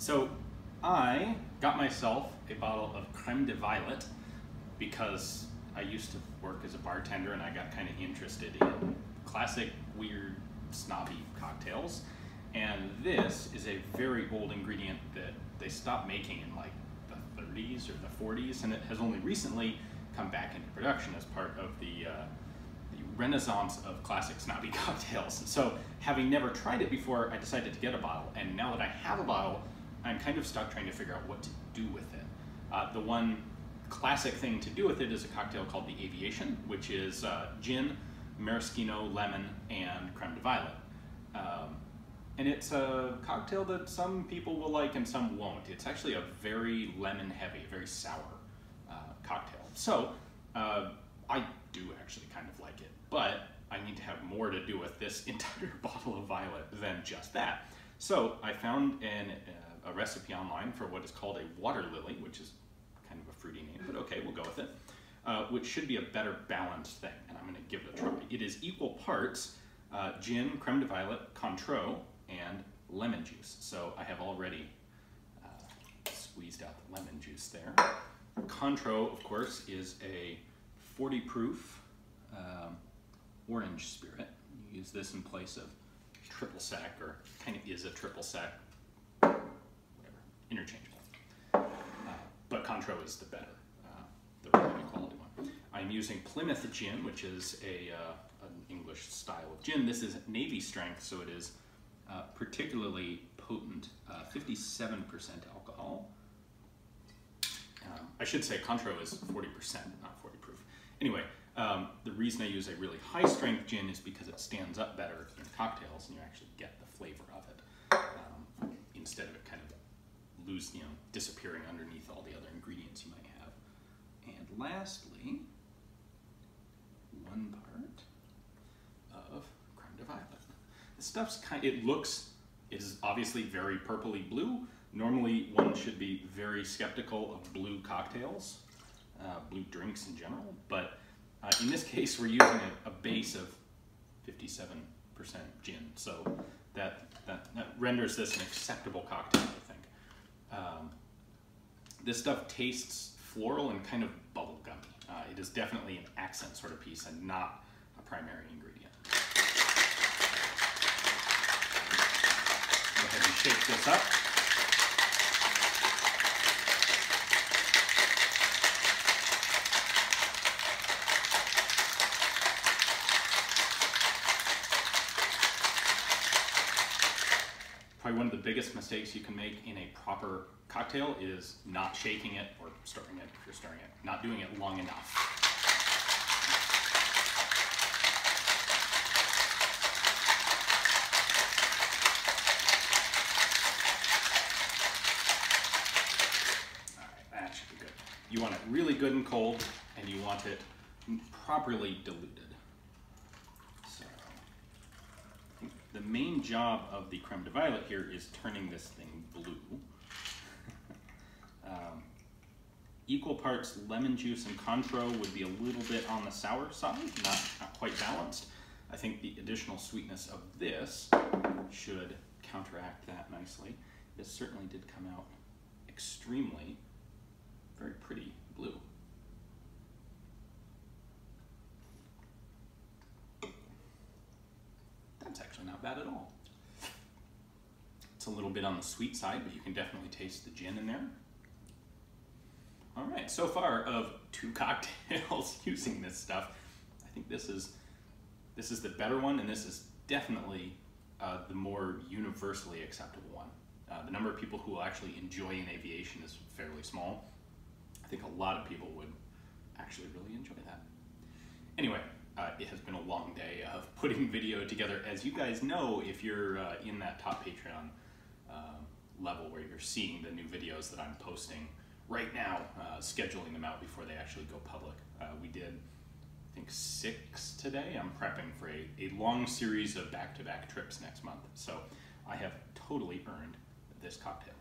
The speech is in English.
So I got myself a bottle of Creme de Violette because I used to work as a bartender and I got kind of interested in classic, weird, snobby cocktails. And this is a very old ingredient that they stopped making in like the 30s or the 40s, and it has only recently come back into production as part of the renaissance of classic snobby cocktails. So having never tried it before, I decided to get a bottle, and now that I have a bottle, I'm kind of stuck trying to figure out what to do with it. The one classic thing to do with it is a cocktail called the Aviation, which is gin, maraschino, lemon, and creme de violet. And it's a cocktail that some people will like and some won't. It's actually a very lemon heavy, very sour cocktail. So I do actually kind of like it, but I need to have more to do with this entire bottle of Violet than just that. So I found a recipe online for what is called a water lily, which is kind of a fruity name, but okay, we'll go with it, which should be a better balanced thing, and I'm going to give it a try. It is equal parts gin, creme de violet, Cointreau, and lemon juice. So I have already squeezed out the lemon juice there. Cointreau, of course, is a 40 proof orange spirit. You use this in place of triple sec, or kind of is a triple sec, whatever, interchangeable. But Cointreau is the better, the really good quality one. I'm using Plymouth gin, which is an English style of gin. This is Navy strength, so it is particularly potent, 57% alcohol. I should say Cointreau is 40%, not 40 proof. Anyway, the reason I use a really high strength gin is because it stands up better in cocktails and you actually get the flavor of it, instead of it kind of disappearing underneath all the other ingredients you might have. And lastly, one part of creme de violet. This stuff's it is obviously very purpley blue. Normally one should be very skeptical of blue cocktails, blue drinks in general, but in this case we're using a base of 57% gin, so that renders this an acceptable cocktail, I think. This stuff tastes floral and kind of bubblegummy. It is definitely an accent sort of piece and not a primary ingredient. Go ahead and shake this up. Probably one of the biggest mistakes you can make in a proper cocktail is not shaking it or stirring it if you're stirring it, not doing it long enough. All right, that should be good. You want it really good and cold, and you want it properly diluted. The main job of the creme de violet here is turning this thing blue. Equal parts lemon juice and Cointreau would be a little bit on the sour side, not quite balanced. I think the additional sweetness of this should counteract that nicely. This certainly did come out extremely, very pretty blue. That's actually not bad at all. It's a little bit on the sweet side, but you can definitely taste the gin in there. All right, so far of 2 cocktails using this stuff, I think this is the better one, and this is definitely the more universally acceptable one. The number of people who will actually enjoy an Aviation is fairly small. I think a lot of people would actually really enjoy that. Anyway, it has been a long day of putting video together. As you guys know, if you're in that top Patreon level where you're seeing the new videos that I'm posting right now, scheduling them out before they actually go public. We did, I think, 6 today. I'm prepping for a long series of back-to-back trips next month. So I have totally earned this cocktail.